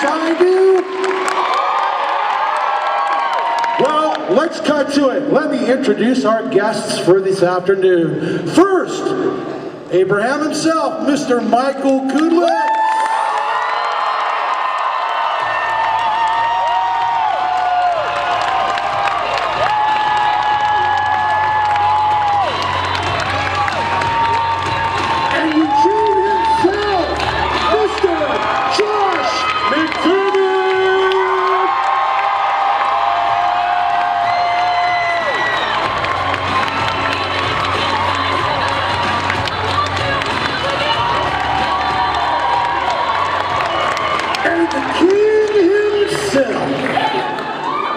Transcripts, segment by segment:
I do? Well, let's cut to it. Let me introduce our guests for this afternoon. First, Abraham himself, Mr. Michael Cudlitz. And Eugene himself, Mr. Josh McDermitt.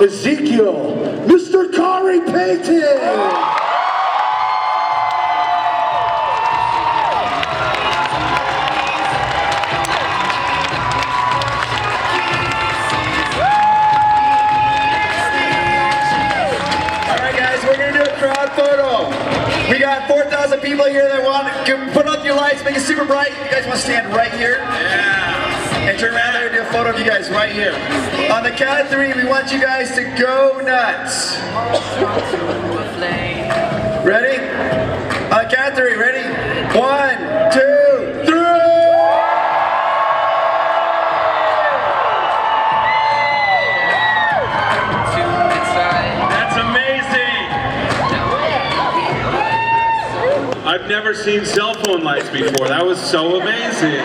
Ezekiel, Mr. Khary Payton. We got 4,000 people here that want to put up your lights, make it super bright. You guys want to stand right here? Yeah. And turn around there and do a photo of you guys right here. On the count of 3, we want you guys to go nuts. Ready? On the count of 3, ready? 1, 2, 3. I've never seen cell phone lights before. That was so amazing.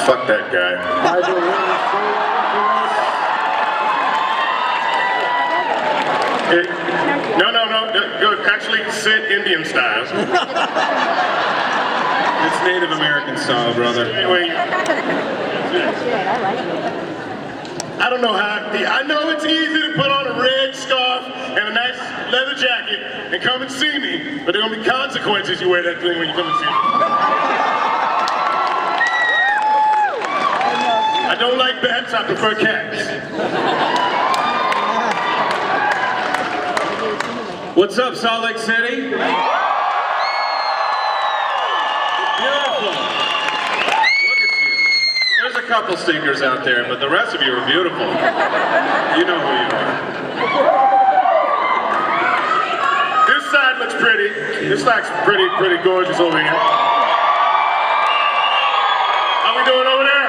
Fuck that guy. No. Go, actually sit Indian style. It's Native American style, brother. Anyway. I don't know how. I know it's easy to put on a red scarf and a nice leather jacket and come and see me, but there are going to be consequences you wear that thing when you come and see me. I don't like bats, I prefer cats. What's up, Salt Lake City? Beautiful. There's a couple stinkers out there, but the rest of you are beautiful. You know who you are. This side looks pretty. This looks pretty gorgeous over here. How we doing over there?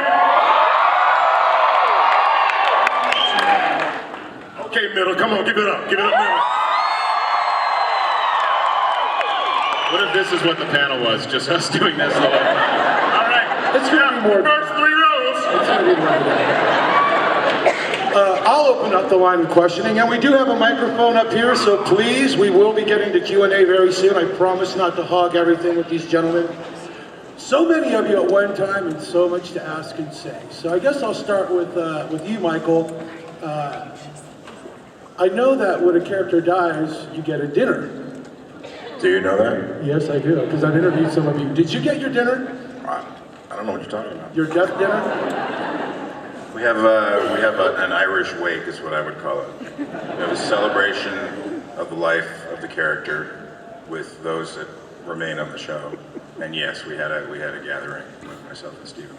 Okay, middle, come on, give it up. Give it up, middle. What if this is what the panel was? Just us doing this little... All right, It's gonna be more. first 3 rows. I'll open up the line of questioning, and we do have a microphone up here, so please, we will be getting to Q&A very soon. I promise not to hog everything with these gentlemen. So many of you at one time, and so much to ask and say. So I guess I'll start with you, Michael. I know that when a character dies, you get a dinner. Do you know that? Yes, I do, because I've interviewed some of you. Did you get your dinner? I don't know what you're talking about. Your death dinner? We have an Irish wake, is what I would call it. We have a celebration of the life of the character with those that remain on the show. And yes, we had a gathering with myself and Stephen.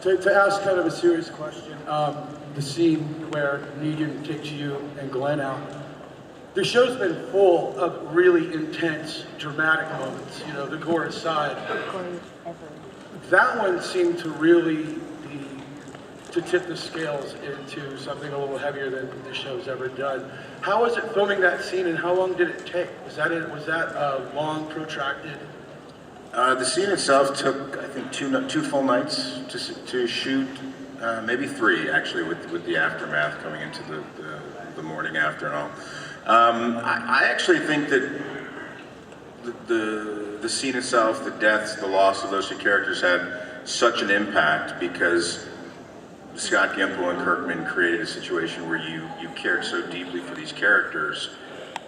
To ask kind of a serious question, the scene where Negan takes you and Glenn out, the show's been full of really intense, dramatic moments, you know, the gore aside. That one seemed to really be, to tip the scales into something a little heavier than the show's ever done. How was it filming that scene, and how long did it take? Was that long, protracted? The scene itself took, I think, two full nights to shoot, maybe 3 actually, with the aftermath coming into the morning after and all. I actually think that the scene itself, the deaths, the loss of those 2 characters had such an impact because Scott Gimple and Kirkman created a situation where you cared so deeply for these characters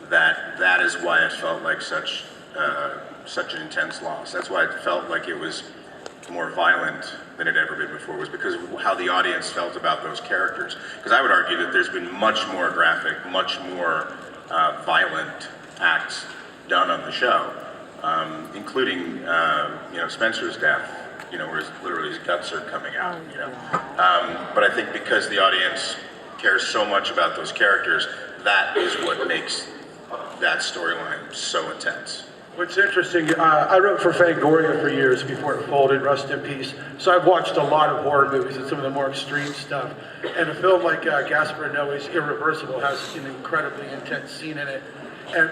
that is why it felt like such an intense loss. That's why it felt like it was more violent than it ever been before, was because of how the audience felt about those characters. Because I would argue that there's been much more graphic, much more violent acts done on the show. including Spencer's death, where literally his guts are coming out. But I think because the audience cares so much about those characters, that is what makes that storyline so intense. What's interesting, I wrote for Fangoria for years before it folded, rest in peace. So I've watched a lot of horror movies and some of the more extreme stuff. And a film like Gaspar Noé's Irreversible has an incredibly intense scene in it.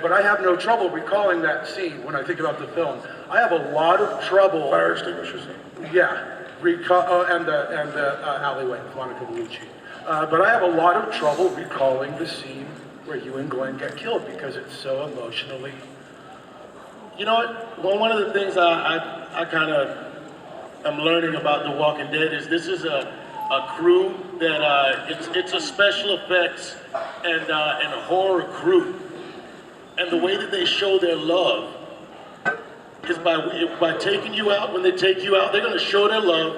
But I have no trouble recalling that scene when I think about the film. I have a lot of trouble. Fire extinguishers. Yeah, and the alleyway, Monica Bellucci. But I have a lot of trouble recalling the scene where you and Glenn get killed because it's so emotionally. You know what? Well, one of the things I kind of am learning about The Walking Dead is this is a crew that it's a special effects and a horror crew, and the way that they show their love is by taking you out. When they take you out, they're going to show their love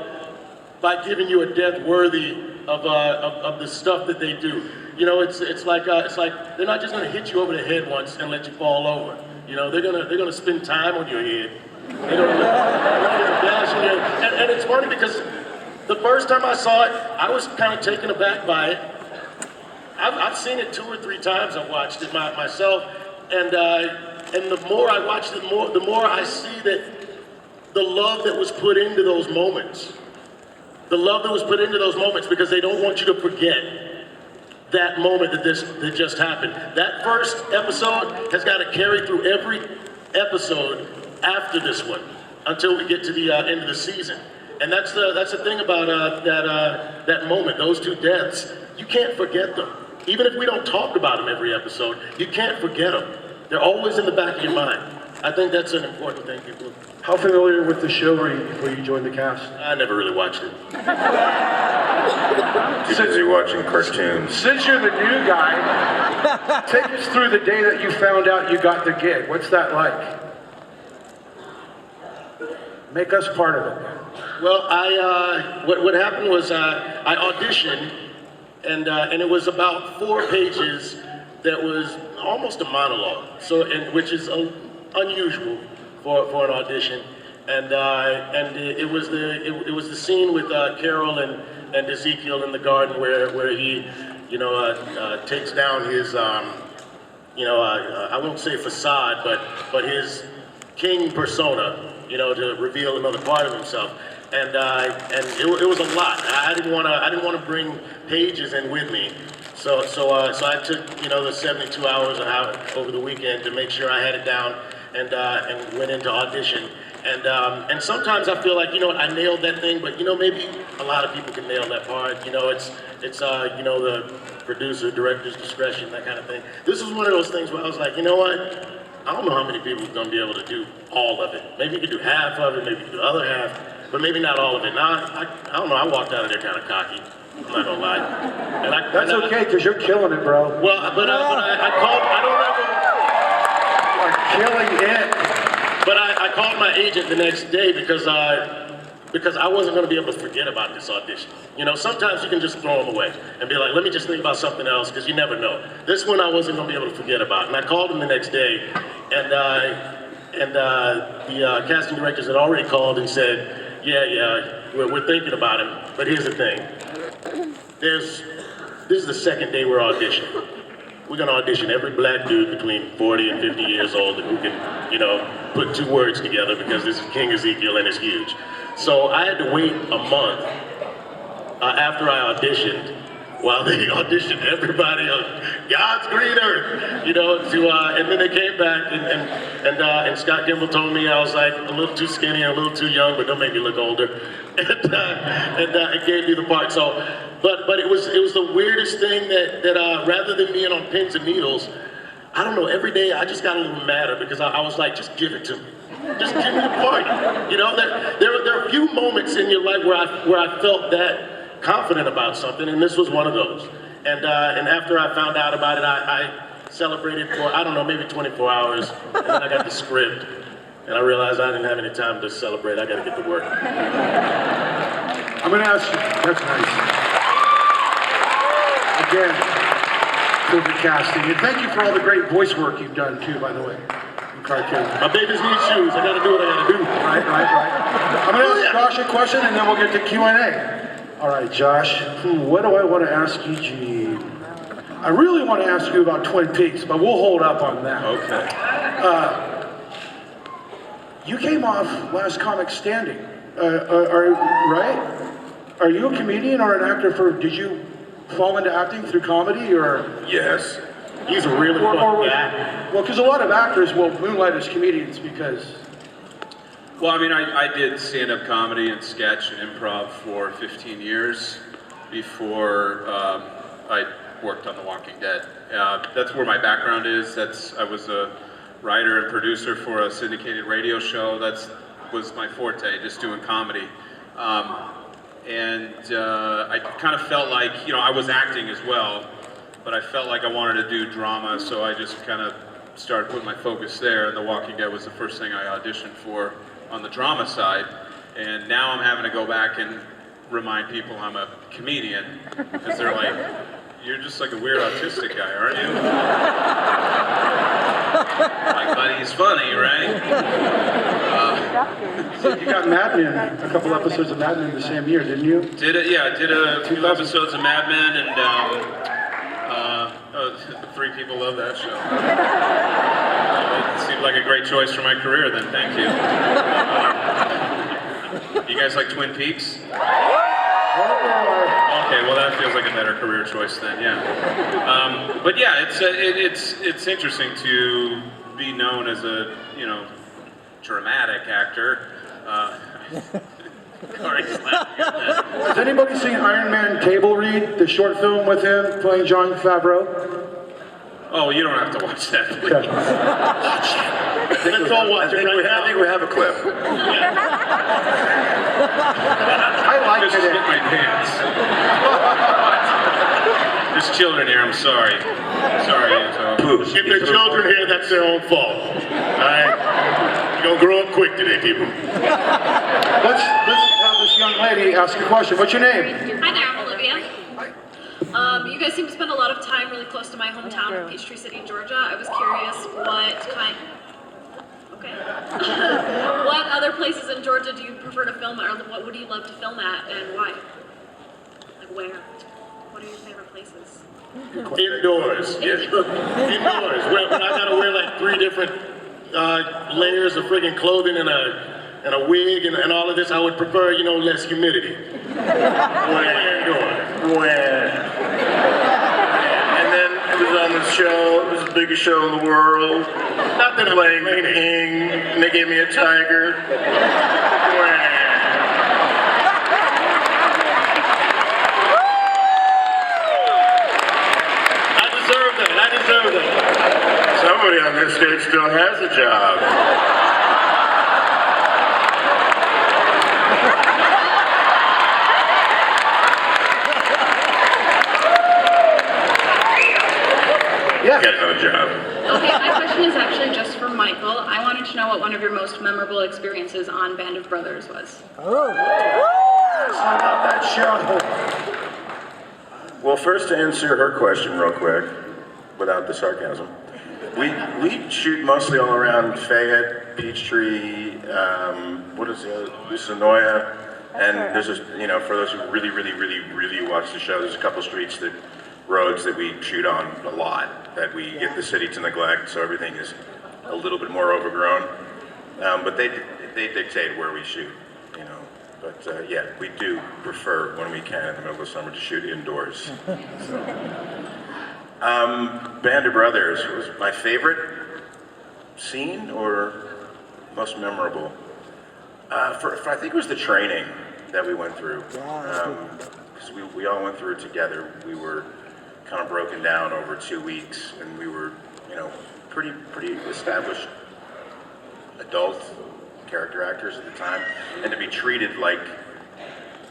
by giving you a death worthy of the stuff that they do. It's like they're not just going to hit you over the head once and let you fall over. They're gonna spend time on your head. They're gonna dash in your head. And it's funny because the first time I saw it, I was kind of taken aback by it. I've seen it 2 or 3 times. I've watched it myself, and the more I watched it, the more I see that the love that was put into those moments, because they don't want you to forget that moment that just happened. That first episode has got to carry through every episode after this one until we get to the end of the season. And that's the thing about that moment, those 2 deaths. You can't forget them. Even if we don't talk about them every episode, you can't forget them. They're always in the back of your mind. I think that's an important thing, people. How familiar with the show were you before you joined the cast? I never really watched it. Too busy watching cartoons. Since you're the new guy, take us through the day that you found out you got the gig. What's that like? Make us part of it. Well, what happened was I auditioned, and it was about 4 pages that was almost a monologue. Which is unusual for an audition, and it was the scene with Carol and Ezekiel in the garden where he takes down his I won't say facade, but his king persona, to reveal another part of himself, and it was a lot. I didn't want to bring pages in with me. So I took the 72 hours over the weekend to make sure I had it down, and went into audition. And sometimes I feel like I nailed that thing, but maybe a lot of people can nail that part. It's the producer, director's discretion, that kind of thing. This was one of those things where I was like, you know what? I don't know how many people are gonna be able to do all of it. Maybe you could do half of it, maybe you could do the other half, but maybe not all of it. Now I don't know. I walked out of there kind of cocky. I'm not gonna lie. That's okay, because you're killing it, bro. Well, but I called. I don't remember. You're killing it. But I called my agent the next day because I wasn't going to be able to forget about this audition. Sometimes you can just throw them away and be like, let me just think about something else, because you never know. This one I wasn't going to be able to forget about. And I called him the next day, and the casting directors had already called and said, yeah, we're thinking about him, but here's the thing. This is the second day we're auditioning. We're gonna audition every black dude between 40 and 50 years old who can, put 2 words together, because this is King Ezekiel and it's huge. So I had to wait a month after I auditioned, while they auditioned everybody on God's green earth, and then they came back and Scott Gimple told me I was like a little too skinny and a little too young, but don't make me look older, and gave me the part. So, but it was the weirdest thing that rather than being on pins and needles, I don't know, every day I just got a little madder, because I was like, just give it to me. Just give me the part. There are a few moments in your life where I felt that confident about something, and this was one of those. And after I found out about it, I celebrated for, I don't know, maybe 24 hours, and then I got the script, and I realized I didn't have any time to celebrate. I got to get to work. I'm going to ask you, that's nice. Again, for the casting, and thank you for all the great voice work you've done too, by the way. Okay, kid. My babies need shoes. I gotta do what I gotta do. Right. I'm gonna ask Josh a question and then we'll get to Q&A. All right, Josh, what do I want to ask Eugene? I really want to ask you about Twin Peaks, but we'll hold up on that. Okay. You came off Last Comic Standing, right? Are you a comedian or an actor did you fall into acting through comedy or? Yes. He's a really fun guy. Well, because a lot of actors will moonlight as comedians because. Well, I mean, I did stand-up comedy and sketch and improv for 15 years before I worked on The Walking Dead. That's where my background is. I was a writer and producer for a syndicated radio show. That was my forte, just doing comedy. And I kind of felt like, I was acting as well, but I felt like I wanted to do drama, so I just kind of started putting my focus there, and The Walking Dead was the first thing I auditioned for on the drama side. And now I'm having to go back and remind people I'm a comedian, because they're like, you're just like a weird autistic guy, aren't you? Like, buddy, he's funny, right? So you got Mad Men, a couple episodes of Mad Men the same year, didn't you? Did a few episodes of Mad Men, and 3 people love that show. It seemed like a great choice for my career then, thank you. You guys like Twin Peaks? Okay, well that feels like a better career choice then, yeah. But yeah, it's interesting to be known as a, dramatic actor. Khary's laughing at that. Has anybody seen Iron Man Table Read, the short film with him playing Jon Favreau? Oh, you don't have to watch that, please. Okay. Let's all watch it right now. I think we have a clip. I like Just it. hit my pants. There's children here, I'm sorry. Sorry, Anto. If there are children here, that's their own fault. Alright? You're gonna grow up quick today, people. Let's have this young lady ask a question. What's your name? Hi there, I'm Olivia. You guys seem to spend a lot of time really close to my hometown of Peachtree City, Georgia. I was curious what other places in Georgia do you prefer to film at, or what would you love to film at, and why? Like where? What are your favorite places? Indoors. Indoors. When I gotta wear like 3 different layers of friggin' clothing and a wig and all of this, I would prefer, less humidity. When? And then it was on the show, it was the biggest show in the world. Not that I'm Playing the king, and they gave me a tiger. When? I deserve that. Somebody on this stage still has a job. Yeah. Get another job. Okay, my question is actually just for Michael. I wanted to know what one of your most memorable experiences on Band of Brothers was. I love that show. Well, first to answer her question real quick, without the sarcasm, we shoot mostly all around Fayette, Peachtree, Sonoya, and there's just, for those who really watch the show, there's a couple roads that we shoot on a lot that we get the city to neglect, so everything is a little bit more overgrown. But they dictate where we shoot, But yeah, we do prefer when we can in the middle of summer to shoot indoors. Band of Brothers was my favorite scene or most memorable. I think it was the training that we went through. Because we all went through it together. We were kind of broken down over 2 weeks, and we were, pretty established adult character actors at the time, and to be treated like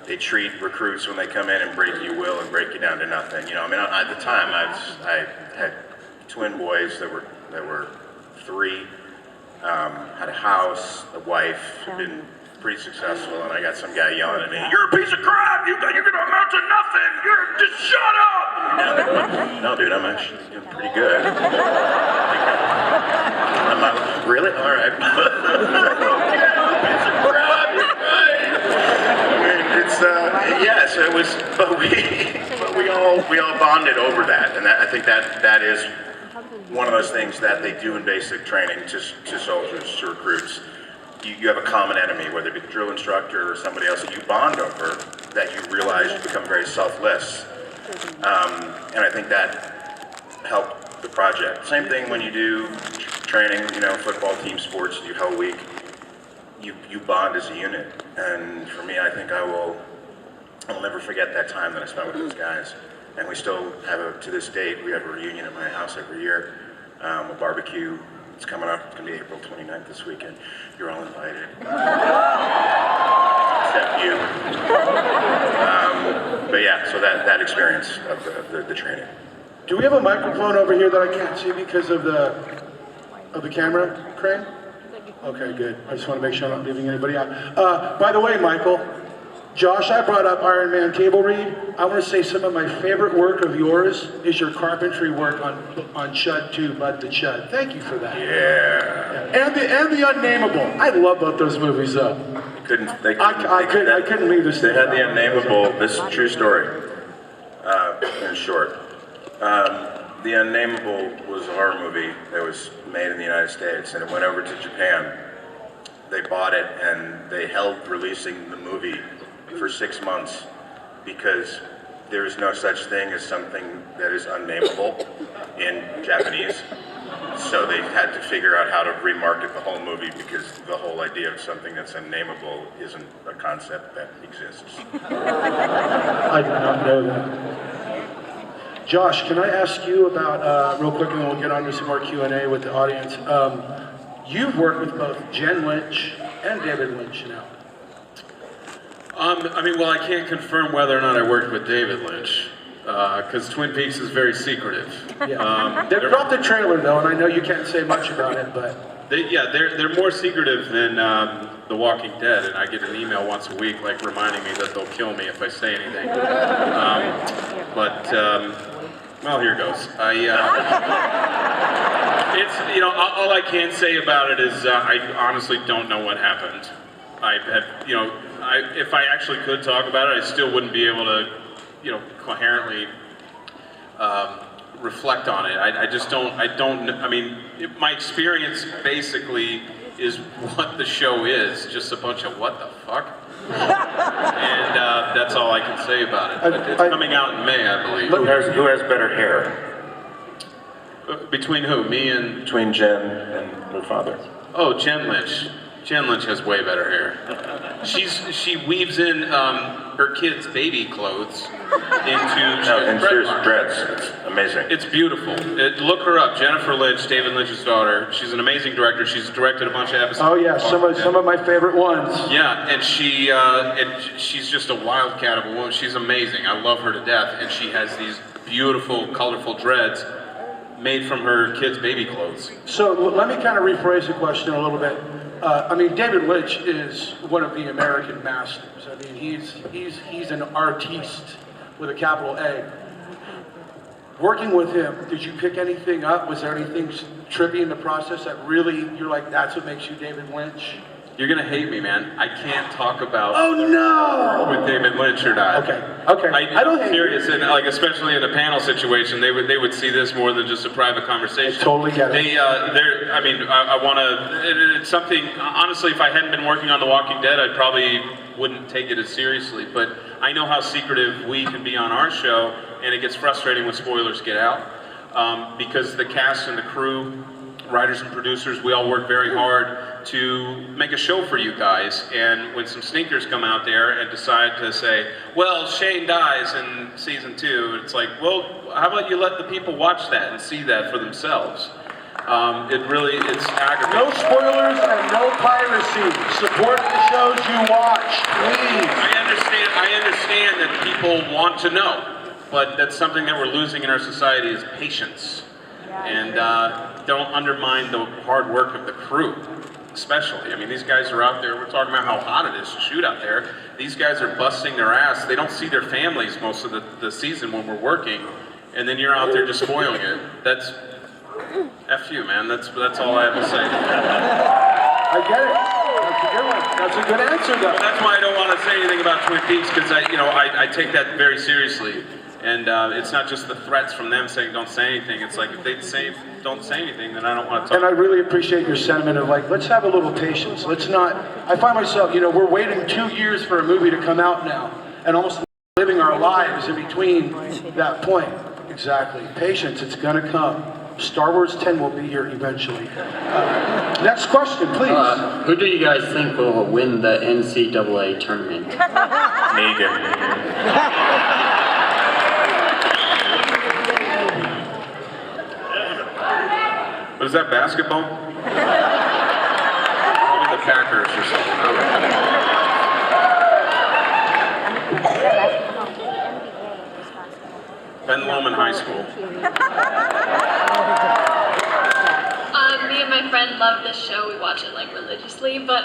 they treat recruits when they come in and break your will and break you down to nothing. At the time I had twin boys that were 3, had a house, a wife, had been pretty successful, and I got some guy yelling at me, "You're a piece of crap! You're gonna amount to nothing! Just shut up!" No, dude, I'm actually doing pretty good. I'm Really? All right. So it was, but we all bonded over that, and I think that is one of those things that they do in basic training to soldiers, to recruits. You have a common enemy, whether it be the drill instructor or somebody else that you bond over, that you realize you become very selfless, and I think that helped the project. Same thing when you do training, football, team sports, you do Hell Week, you bond as a unit, and for me, I think I'll never forget that time that I spent with those guys. And we still have, to this date, we have a reunion at my house every year, a barbecue. It's coming up, it's gonna be April 29th this weekend. You're all invited. Except you. But yeah, so that experience of the training. Do we have a microphone over here that I can't see because of the camera crane? Okay, good. I just want to make sure I'm not leaving anybody out. By the way, Michael, Josh, I brought up Iron Man table read. I want to say some of my favorite work of yours is your carpentry work on Chud 2, Bud the Chud. Thank you for that. Yeah. And the Unnameable. I love both those movies though. I couldn't leave this. They had the Unnameable. This is a true story. In short, the Unnameable was a horror movie that was made in the United States, and it went over to Japan. They bought it, and they held releasing the movie for 6 months because there is no such thing as something that is unnameable in Japanese. So they had to figure out how to remarket the whole movie because the whole idea of something that's unnameable isn't a concept that exists. I did not know that. Josh, can I ask you about, real quick, and then we'll get on to some more Q&A with the audience. You've worked with both Jen Lynch and David Lynch now. I can't confirm whether or not I worked with David Lynch, because Twin Peaks is very secretive. Yeah. They dropped the trailer though, and I know you can't say much about it, but... They're more secretive than The Walking Dead, and I get an email once a week, like, reminding me that they'll kill me if I say anything. Well, here goes. All I can say about it is I honestly don't know what happened. If I actually could talk about it, I still wouldn't be able to, coherently reflect on it. My experience basically is what the show is, just a bunch of what the fuck. And that's all I can say about it. But it's coming out in May, I believe. Who has better hair? Between who? Me and... Between Jen and her father. Oh, Jen Lynch. Jen Lynch has way better hair. She weaves in her kids' baby clothes into dreads. It's amazing. It's beautiful. Look her up, Jennifer Lynch, David Lynch's daughter. She's an amazing director. She's directed a bunch of episodes. Oh yeah, some of my favorite ones. Yeah, and she's just a wildcat of a woman. She's amazing. I love her to death. And she has these beautiful, colorful dreads made from her kids' baby clothes. So let me kind of rephrase the question a little bit. David Lynch is one of the American masters. He's an artiste with a capital A. Working with him, did you pick anything up? Was there anything trippy in the process that really, you're like, that's what makes you David Lynch? You're gonna hate me, man. I can't talk about with David Lynch or not. Okay. I don't serious, and especially in a panel situation, they would see this more than just a private conversation. I totally get it. I want to. It's something. Honestly, if I hadn't been working on The Walking Dead, I probably wouldn't take it as seriously. But I know how secretive we can be on our show, and it gets frustrating when spoilers get out because the cast and the crew, writers and producers, we all work very hard to make a show for you guys, and when some stinkers come out there and decide to say, well, Shane dies in season 2, it's like, well, how about you let the people watch that and see that for themselves? It's aggravating. No spoilers and no piracy. Support the shows you watch, please. I understand that people want to know, but that's something that we're losing in our society is patience. And don't undermine the hard work of the crew, especially. These guys are out there, we're talking about how hot it is to shoot out there. These guys are busting their ass. They don't see their families most of the season when we're working, and then you're out there just spoiling it. F you, man. That's all I have to say. I get it. That's a good one. That's a good answer, though. That's why I don't want to say anything about Twin Peaks, because I take that very seriously. And it's not just the threats from them saying don't say anything. It's like if they say don't say anything, then I don't want to talk. And I really appreciate your sentiment of like, let's have a little patience. Let's not. I find myself, we're waiting 2 years for a movie to come out now, and almost living our lives in between that point. Exactly. Patience. It's gonna come. Star Wars 10 will be here eventually. Next question, please. Who do you guys think will win the NCAA tournament? Negan. What is that, basketball? Probably the Packers or something. Ben Lomond High School. Me and my friend love this show. We watch it like religiously, but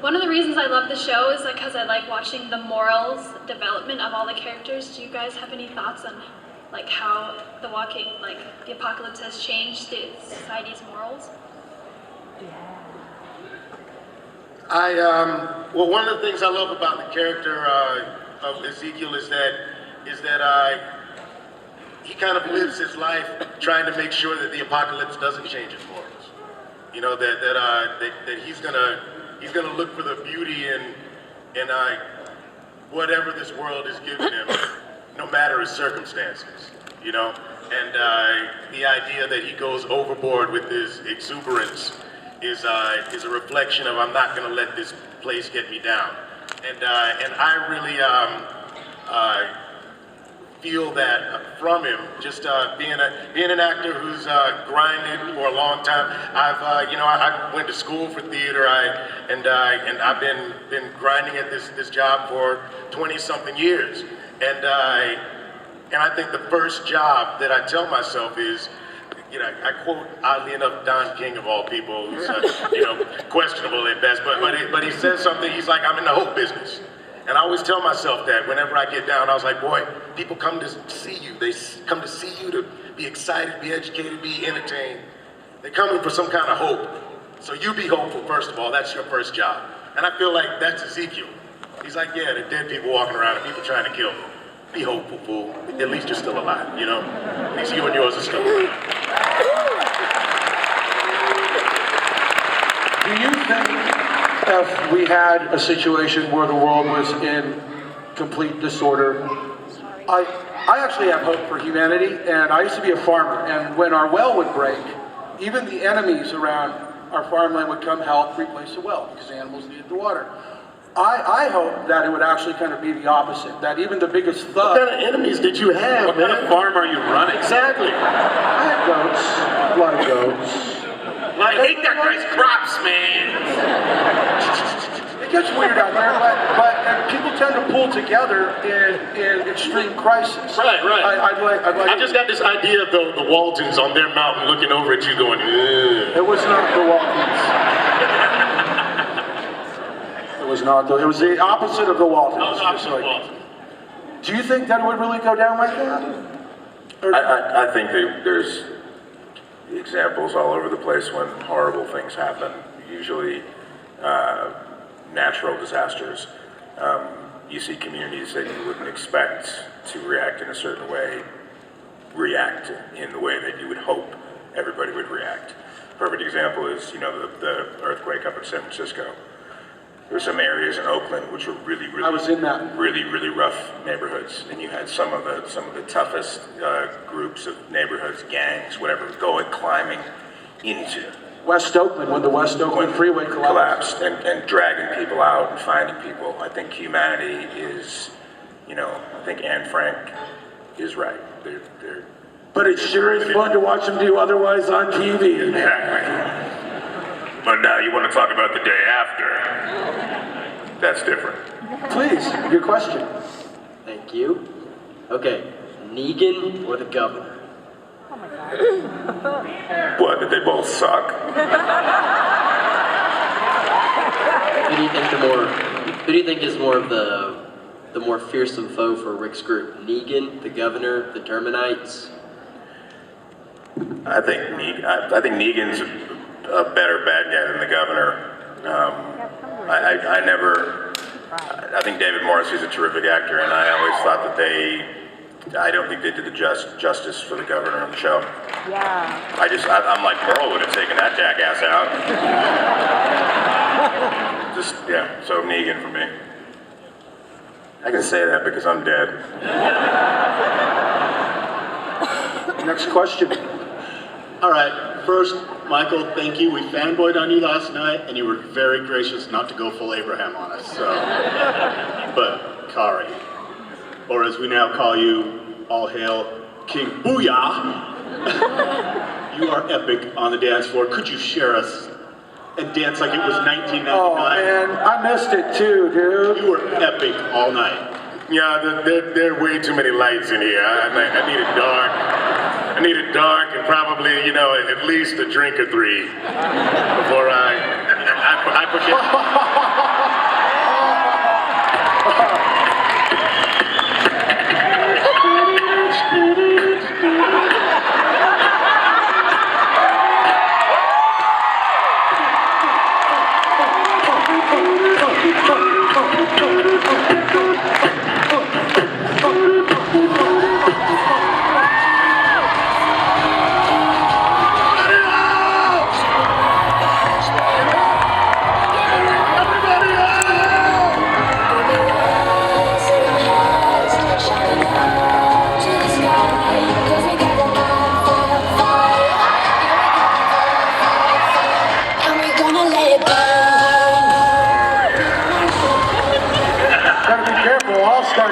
one of the reasons I love the show is because I like watching the morals development of all the characters. Do you guys have any thoughts on like how the apocalypse has changed society's morals? Well, one of the things I love about the character of Ezekiel is that he kind of lives his life trying to make sure that the apocalypse doesn't change his morals. That he's gonna look for the beauty in whatever this world is giving him, no matter his circumstances. And the idea that he goes overboard with his exuberance is a reflection of I'm not gonna let this place get me down. And I really feel that from him, just being an actor who's grinded for a long time. I went to school for theater, and I've been grinding at this job for 20-something years. And I think the first job that I tell myself is, I quote, oddly enough, Don King of all people, who's questionable at best, but he says something. He's like, I'm in the hope business. And I always tell myself that whenever I get down, I was like, boy, people come to see you. They come to see you to be excited, be educated, be entertained. They're coming for some kind of hope. So you be hopeful, first of all. That's your first job. And I feel like that's Ezekiel. He's like, yeah, there are dead people walking around and people trying to kill me. Be hopeful, fool. At least you're still alive, At least you and yours are still alive. Do you think if we had a situation where the world was in complete disorder, I actually have hope for humanity, and I used to be a farmer, and when our well would break, even the enemies around our farmland would come help replace the well, because animals needed the water. I hope that it would actually kind of be the opposite, that even the biggest thug... What kind of enemies did you have, What kind of farm are you running? Exactly. I had goats, a lot of goats. I hate that guy's crops, man. It gets weird out there, but people tend to pull together in extreme crisis. Right. I just got this idea of the Waltons on their mountain looking over at you going, ugh. It was not the Waltons. It was not. It was the opposite of the Waltons. Oh, the opposite of the Waltons. Do you think that it would really go down like that? I think there's examples all over the place when horrible things happen, usually natural disasters. You see communities that you wouldn't expect to react in a certain way, react in the way that you would hope everybody would react. Perfect example is, the earthquake up in San Francisco. There were some areas in Oakland which were really I was in that. really rough neighborhoods, and you had some of the toughest groups of neighborhoods, gangs, whatever, climbing into West Oakland, when the West Oakland freeway collapsed. and dragging people out and finding people. I think humanity is, I think Anne Frank is right. They're But it sure is fun to watch them do otherwise on TV. exactly. But now you want to talk about the day after. That's different. Please, your question. Thank you. Okay, Negan or the governor? What, did they both suck? Who do you think is more of the more fearsome foe for Rick's group? Negan, the governor, the Terminites? I I think Negan's a better bad guy than the governor. I think David Morrissey's a terrific actor, and I always thought that I don't think they did the justice for the governor on the show. Yeah. I'm like, Merle would have taken that jackass out. So Negan for me. I can say that because I'm dead. Next question. All right, first, Michael, thank you. We fanboyed on you last night, and you were very gracious not to go full Abraham on us. So, but Khary, or as we now call you, all hail King Booyah. You are epic on the dance floor. Could you share us and dance like it was 1999? Oh man, I missed it too, dude. You were epic all night. Yeah, there are way too many lights in here. I need it dark. I need it dark and probably, at least a drink or three before I forget.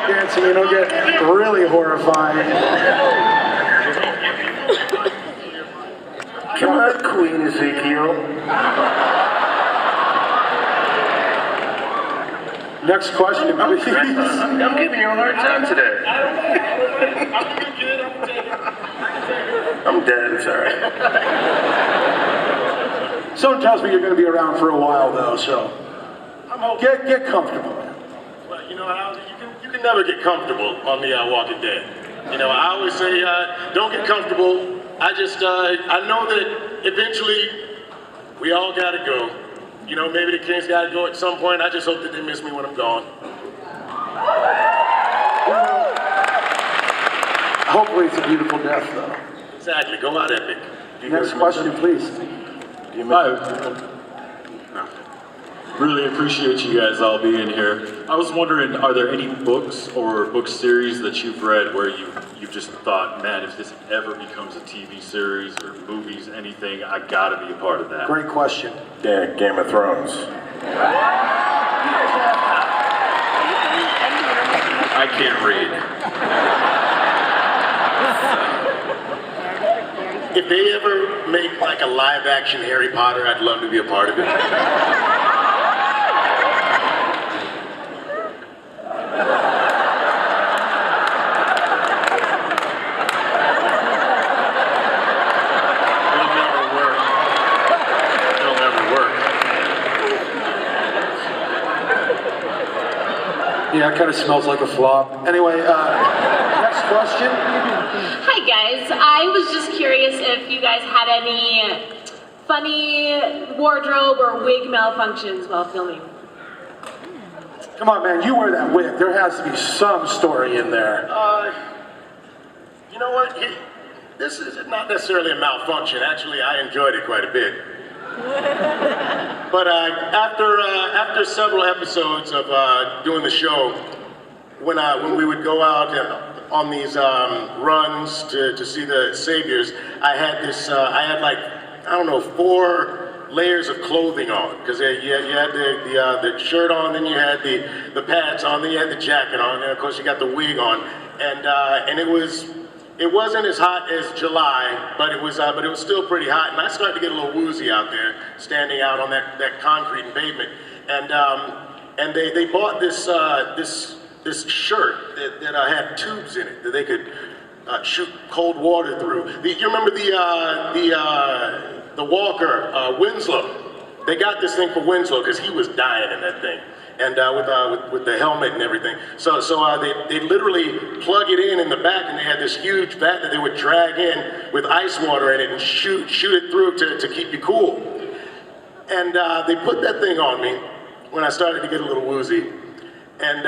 Dancing, it'll get really horrifying. Come on, Queen Ezekiel. Next question, please. I'm giving you a hard time today. I'm dead, it's all right. Someone tells me you're going to be around for a while, though, so get comfortable. Well, you can never get comfortable on the Walking Dead. I always say, don't get comfortable. I know that eventually we all gotta go. Maybe the Kings gotta go at some point. I just hope that they miss me when I'm gone. Hopefully it's a beautiful death, though. Exactly, go out epic. Next question, please. Really appreciate you guys all being here. I was wondering, are there any books or book series that you've read where you've just thought, man, if this ever becomes a TV series or movies, anything, I gotta be a part of that? Great question. Yeah, Game of Thrones. I can't read. If they ever make like a live action Harry Potter, I'd love to be a part of it. Yeah, it kind of smells like a flop. Anyway, next question. Hi guys, I was just curious if you guys had any funny wardrobe or wig malfunctions while filming. Come on, man, you wear that wig. There has to be some story in there. You know what? This is not necessarily a malfunction. Actually, I enjoyed it quite a bit. But after several episodes of doing the show, when we would go out on these runs to see the saviors, I had like, I don't know, 4 layers of clothing on, because you had the shirt on, then you had the pants on, then you had the jacket on, and of course you got the wig on, and it wasn't as hot as July, but it was still pretty hot, and I started to get a little woozy out there, standing out on that concrete and pavement, and they bought this shirt that had tubes in it that they could shoot cold water through. You remember the Walker, Winslow? They got this thing for Winslow because he was dying in that thing. and with the helmet and everything. So they literally plug it in the back, and they had this huge vat that they would drag in with ice water in it and shoot it through to keep you cool. And they put that thing on me when I started to get a little woozy. And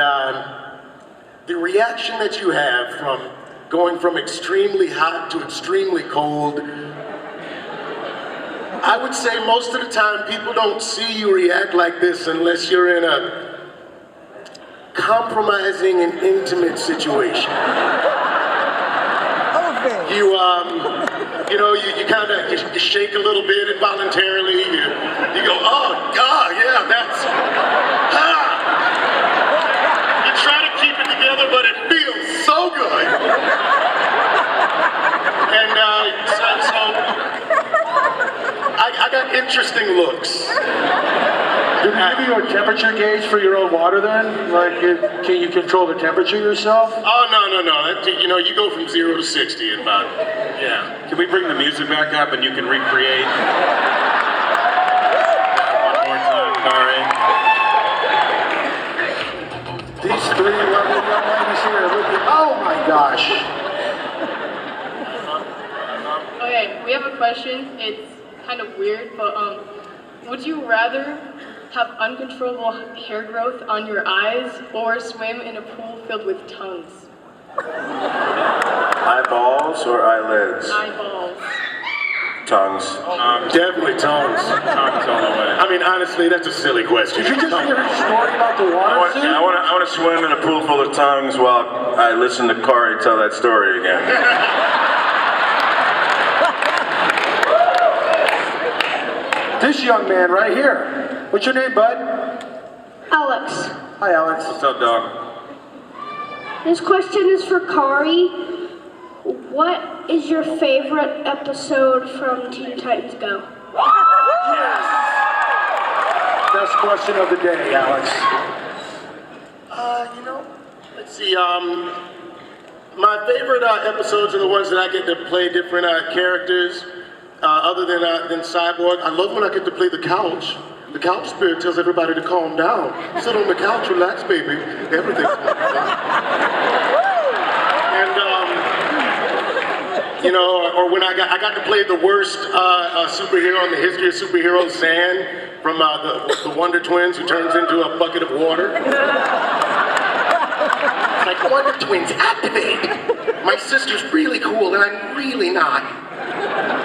the reaction that you have from going from extremely hot to extremely cold, I would say most of the time people don't see you react like this unless you're in a compromising and intimate situation. You kind of you shake a little bit involuntarily. You go, oh God, yeah, that's. You try to keep it together, but it feels so good. And I got interesting looks. Did they give you a temperature gauge for your own water then? Like, can you control the temperature yourself? Oh, no. You go from 0 to 60 in about, yeah. Can we bring the music back up and you can recreate one more time, Khary? These three lovely young ladies here are looking, oh my gosh. Okay, we have a question. It's kind of weird, but would you rather have uncontrollable hair growth on your eyes or swim in a pool filled with tongues? Eyeballs or eyelids? Eyeballs. Tongues. Definitely tongues. Tongues all the way. I mean, honestly, that's a silly question. Did you just hear a story about the water suit? I want to swim in a pool full of tongues while I listen to Khary tell that story again. This young man right here. What's your name, bud? Alex. Hi, Alex. What's up, dog? This question is for Khary. What is your favorite episode from Teen Titans Go? Yes. Best question of the day, Alex. Let's see, my favorite episodes are the ones that I get to play different characters, other than Cyborg. I love when I get to play the couch. The couch spirit tells everybody to calm down. Sit on the couch, relax, baby. Everything's going to be fine. And, or when I got to play the worst superhero in the history of superheroes, Zan, from the Wonder Twins, who turns into a bucket of water. It's like, Wonder Twins, activate! My sister's really cool, and I'm really not.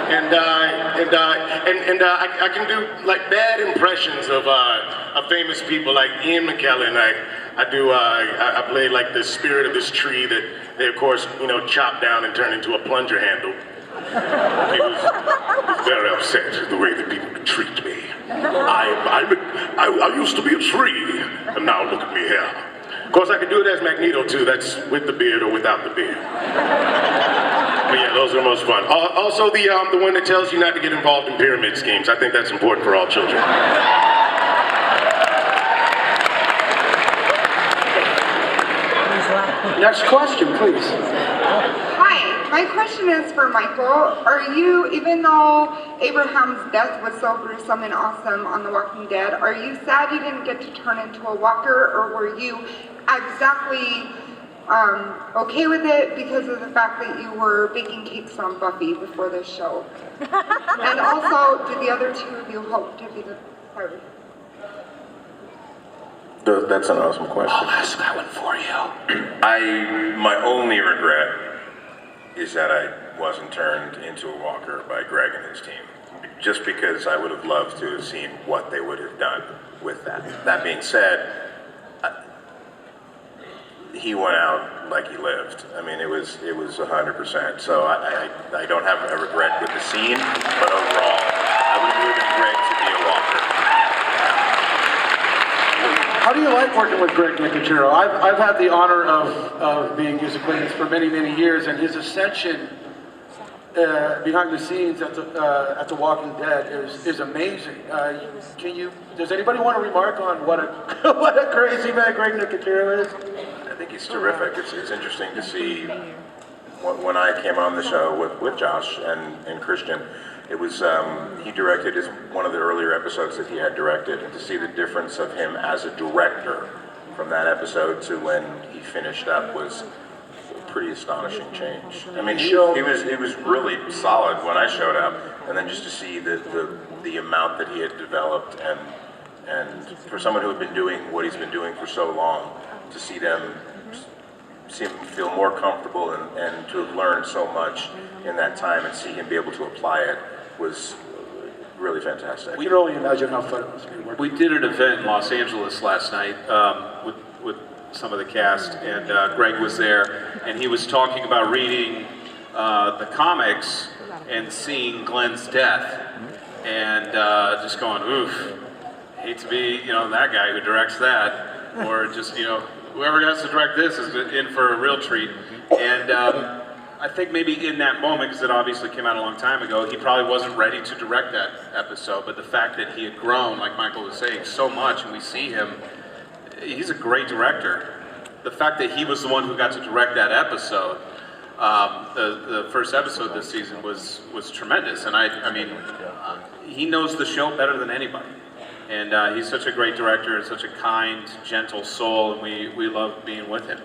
And I can do like bad impressions of famous people, like Ian McKellen. I play like the spirit of this tree that they, of course, chop down and turn into a plunger handle. He was very upset at the way that people could treat me. I used to be a tree, and now look at me here. Of course, I could do it as Magneto too. That's with the beard or without the beard. But yeah, those are the most fun. Also, the one that tells you not to get involved in pyramid schemes. I think that's important for all children. Next question, please. Hi, my question is for Michael. Are you, even though Abraham's death was so gruesome and awesome on The Walking Dead, are you sad you didn't get to turn into a walker, or were you exactly okay with it because of the fact that you were baking cakes on Buffy before this show? And also, do the other two of you hope to be the third? That's an awesome question. I'll ask that one for you. My only regret is that I wasn't turned into a walker by Greg and his team. Just because I would have loved to have seen what they would have done with that. That being said, he went out like he lived. I mean, it was 100%. So I don't have a regret with the scene, but overall, I would have been great to be a walker. How do you like working with Greg Nicotero? I've had the honor of being his acquaintance for many, many years, and his ascension behind the scenes at the Walking Dead is amazing. Does anybody want to remark on what a crazy man Greg Nicotero is? I think he's terrific. It's interesting to see when I came on the show with Josh and Christian, it was, he directed one of the earlier episodes that he had directed, and to see the difference of him as a director from that episode to when he finished up was a pretty astonishing change. I mean, he was really solid when I showed up, and then just to see the amount that he had developed, and for someone who had been doing what he's been doing for so long, to see him feel more comfortable and to have learned so much in that time and see him be able to apply it was really fantastic. We can only imagine how fun it must be. We did an event in Los Angeles last night with some of the cast, and Greg was there, and he was talking about reading the comics and seeing Glenn's death, and just going, oof, hate to be, that guy who directs that, or just, whoever has to direct this is in for a real treat. And I think maybe in that moment, because it obviously came out a long time ago, he probably wasn't ready to direct that episode, but the fact that he had grown, like Michael was saying, so much, and we see him, he's a great director. The fact that he was the one who got to direct that episode, the first episode this season was tremendous, and I mean, he knows the show better than anybody. And he's such a great director, and such a kind, gentle soul, and we love being with him.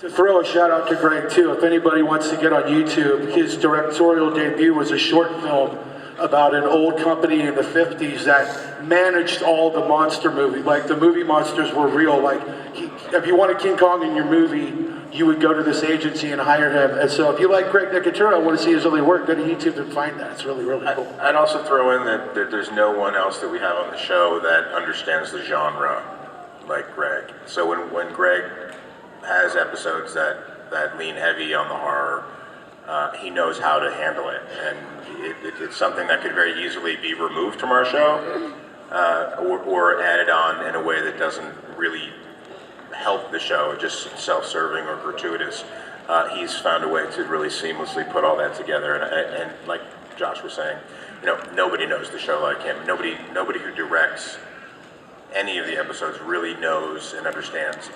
To throw a shout out to Greg too, if anybody wants to get on YouTube, his directorial debut was a short film about an old company in the 50s that managed all the monster movies. Like the movie monsters were real. Like if you wanted King Kong in your movie, you would go to this agency and hire him. And so if you like Greg Nicotero and want to see his early work, go to YouTube and find that. It's really, really cool. I'd also throw in that there's no one else that we have on the show that understands the genre like Greg. So when Greg has episodes that lean heavy on the horror, he knows how to handle it. And it's something that could very easily be removed from our show or added on in a way that doesn't really help the show, just self-serving or gratuitous. He's found a way to really seamlessly put all that together, and like Josh was saying, nobody knows the show like him. Nobody who directs any of the episodes really knows and understands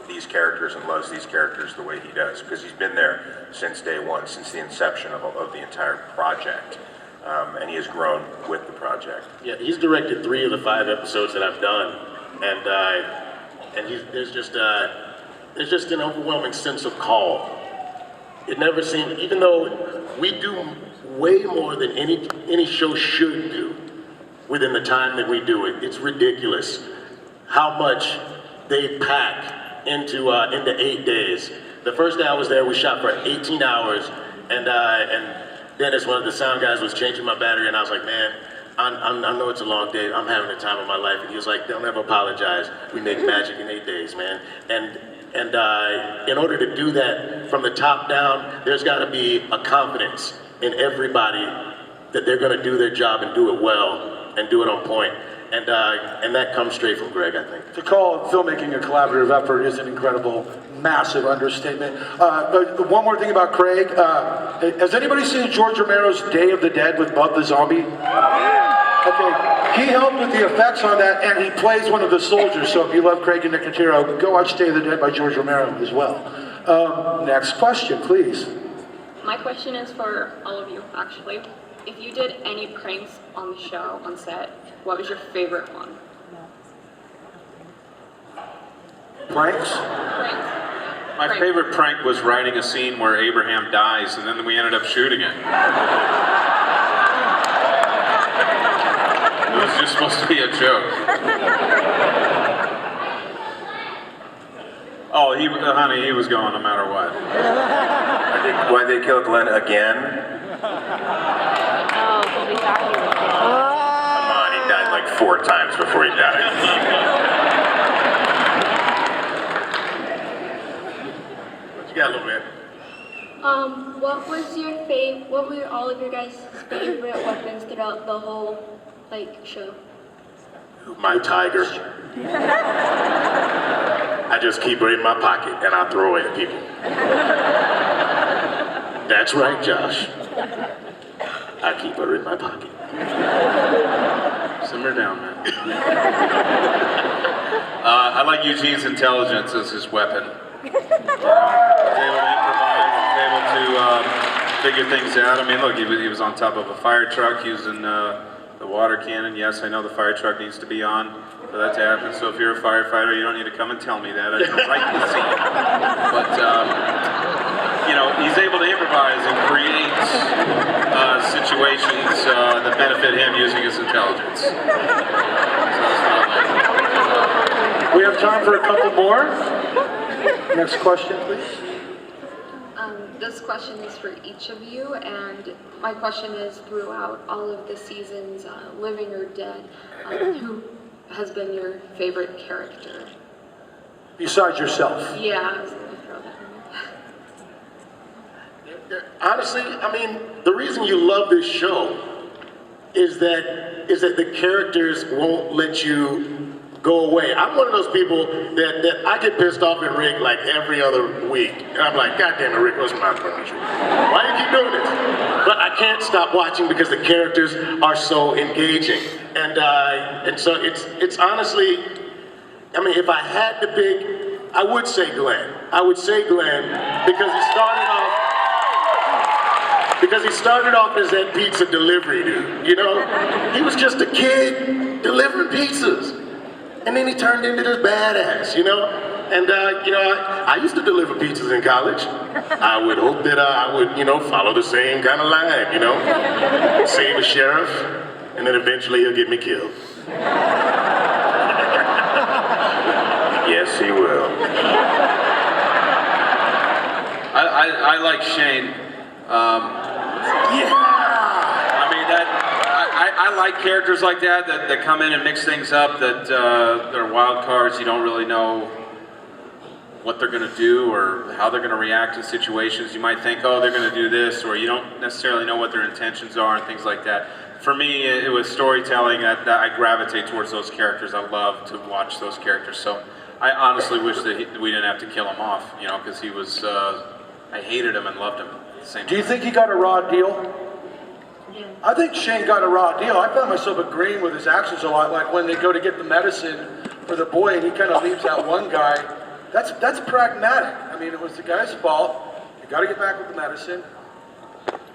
these characters and loves these characters the way he does, because he's been there since day one, since the inception of the entire project, and he has grown with the project. Yeah, he's directed 3 of the 5 episodes that I've done, and there's just an overwhelming sense of calm. It never seemed, even though we do way more than any show should do within the time that we do it, it's ridiculous how much they pack into 8 days. The first day I was there, we shot for 18 hours, and Dennis, one of the sound guys, was changing my battery, and I was like, man, I know it's a long day, I'm having the time of my life, and he was like, they'll never apologize. We make magic in 8 days, man. And in order to do that from the top down, there's got to be a confidence in everybody that they're going to do their job and do it well and do it on point. And that comes straight from Greg, I think. To call filmmaking a collaborative effort is an incredible, massive understatement. But one more thing about Craig. Has anybody seen George Romero's Day of the Dead with Bud the Zombie? Okay, he helped with the effects on that, and he plays one of the soldiers. So if you love Craig and Nicotero, go watch Day of the Dead by George Romero as well. Next question, please. My question is for all of you, actually. If you did any pranks on the show, on set, what was your favorite one? Pranks? My favorite prank was writing a scene where Abraham dies, and then we ended up shooting it. It was just supposed to be a joke. Oh, honey, he was going no matter what. Why'd they kill Glenn again? Come on, he died like 4 times before he died. What you got, little man? What were all of your guys' favorite weapons throughout the whole, show? My tiger. I just keep it in my pocket and I throw it at people. That's right, Josh. I keep her in my pocket. Simmer down, man. I like Eugene's intelligence as his weapon. He's able to improvise, he's able to figure things out. I mean, look, he was on top of a fire truck using the water cannon. Yes, I know the fire truck needs to be on for that to happen. So if you're a firefighter, you don't need to come and tell me that. I know right in the scene. But you know, he's able to improvise and create situations that benefit him using his intelligence. So that's what I like. We have time for a couple more. Next question, please. This question is for each of you, and my question is, throughout all of the seasons, living or dead, who has been your favorite character? Besides yourself. Yeah, I was gonna throw that in there. Honestly, I mean, the reason you love this show is that the characters won't let you go away. I'm one of those people that I get pissed off at Rick like every other week. And I'm like, God damn it, Rick, what's my problem with you? Why do you keep doing this? But I can't stop watching because the characters are so engaging. And so it's honestly, I mean, if I had to pick, I would say Glenn. I would say Glenn because he started off as that pizza delivery dude, you know? He was just a kid delivering pizzas. And then he turned into this badass, you know? And, you know, I used to deliver pizzas in college. I would hope that I would, you know, follow the same kind of line, you know? Save a sheriff, and then eventually he'll get me killed. Yes, he will. I like Shane. I mean, I like characters like that come in and mix things up, that they're wild cards. You don't really know what they're going to do or how they're going to react in situations. You might think, oh, they're going to do this, or you don't necessarily know what their intentions are and things like that. For me, it was storytelling that I gravitate towards those characters. I love to watch those characters. So I honestly wish that we didn't have to kill him off, you know, because he was, I hated him and loved him at the same time. Do you think he got a raw deal? I think Shane got a raw deal. I found myself agreeing with his actions a lot, like when they go to get the medicine for the boy and he kind of leaves that one guy. That's pragmatic. I mean, it was the guy's fault. You got to get back with the medicine.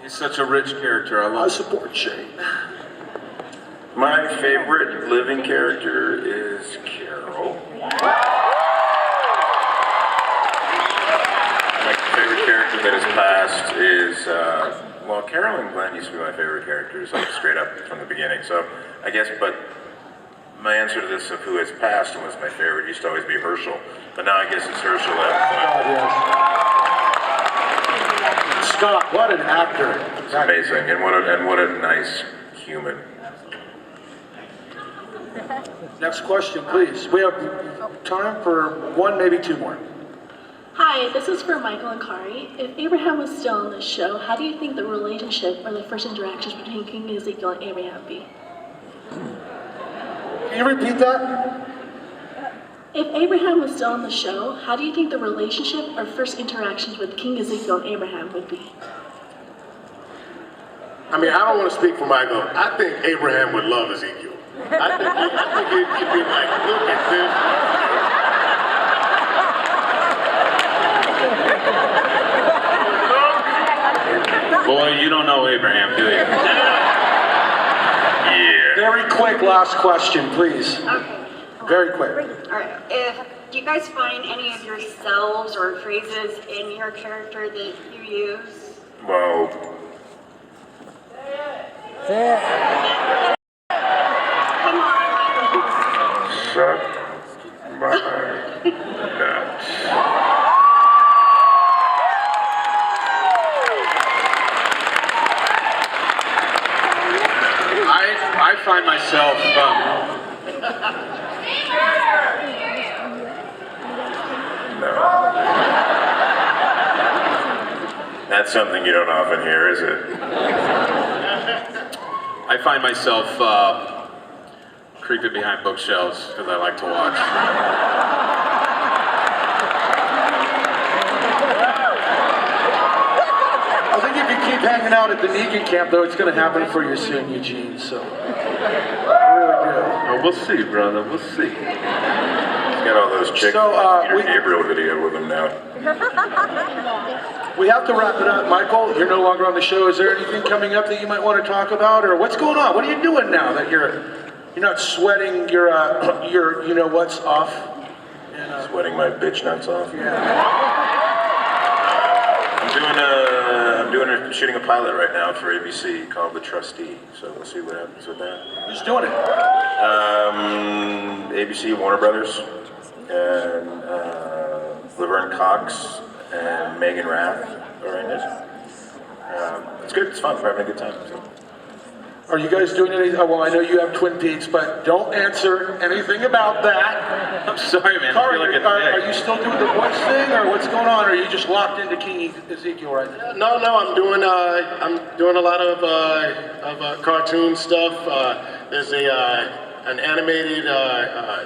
He's such a rich character. I support Shane. My favorite living character is Carol. My favorite character that has passed is, well, Carol and Glenn used to be my favorite characters, like straight up from the beginning. So I guess, but my answer to this of who has passed and was my favorite used to always be Herschel. But now I guess it's Herschel. Scott, what an actor. It's amazing, and what a nice human. Next question, please. We have time for one, maybe two more. Hi, this is for Michael and Khary. If Abraham was still on this show, how do you think the relationship or the first interactions between King Ezekiel and Abraham be? Can you repeat that? If Abraham was still on the show, how do you think the relationship or first interactions with King Ezekiel and Abraham would be? I mean, I don't want to speak for Michael. I think Abraham would love Ezekiel. I think he'd be like, look at this. Boy, you don't know Abraham, do you? Yeah. Very quick last question, please. Okay. Very quick. All right. Do you guys find any of yourselves or phrases in your character that you use? Well, Come on, Michael. suck my nuts. I find myself, That's something you don't often hear, is it? I find myself creeping behind bookshelves because I like to watch. I think if you keep hanging out at the Negan camp, though, it's going to happen for you soon, Eugene, so. I really do. Oh, we'll see, brother, we'll see. He's got all those chicks in the Peter Gabriel video with him now. We have to wrap it up. Michael, you're no longer on the show. Is there anything coming up that you might want to talk about, or what's going on? What are you doing now that you're not sweating your you know what's off? Sweating my bitch nuts off. Yeah. I'm shooting a pilot right now for ABC called The Trustee. So we'll see what happens with that. Who's doing it? ABC, Warner Brothers, and Laverne Cox and Megan Rath are in it. It's good. It's fun. We're having a good time. So. Are you guys doing anything? Oh, well, I know you have Twin Peaks, but don't answer anything about that. I'm sorry, man. Khary, I feel like it's are you still doing the voice thing, or what's going on? Or are you just locked into King Ezekiel right now? No, I'm doing a lot of cartoon stuff. There's an animated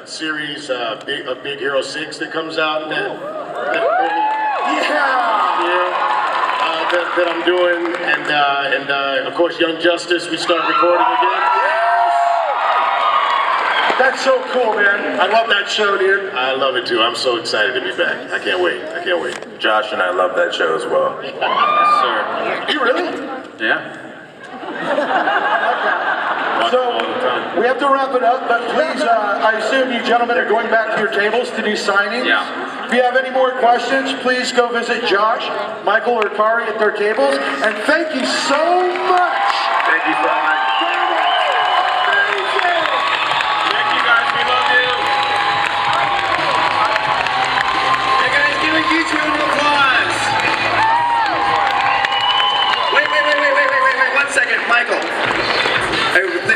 series of Big Hero 6 that comes out. That I'm doing, and of course, Young Justice. We start recording again. That's so cool, man. I love that show, dude. I love it too. I'm so excited to be back. I can't wait. Josh and I love that show as well. Yes, sir. You really? Yeah. So, we have to wrap it up, but please, I assume you gentlemen are going back to your tables to do signings. Yeah. If you have any more questions, please go visit Josh, Michael, or Khary at their tables. And thank you so much. Thank you so much. Thank you, guys. We love you. Hey guys, give a huge round of applause. Wait, 1 second, Michael.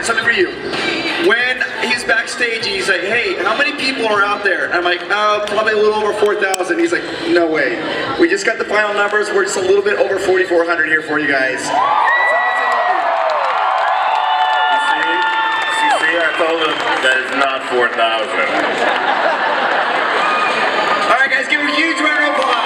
Something for you. When he's backstage, he's like, hey, how many people are out there? I'm like, probably a little over 4,000. He's like, no way. We just got the final numbers. We're just a little bit over 4,400 here for you guys. You see, I told him that it's not 4,000. All right, guys, give him a huge round of applause.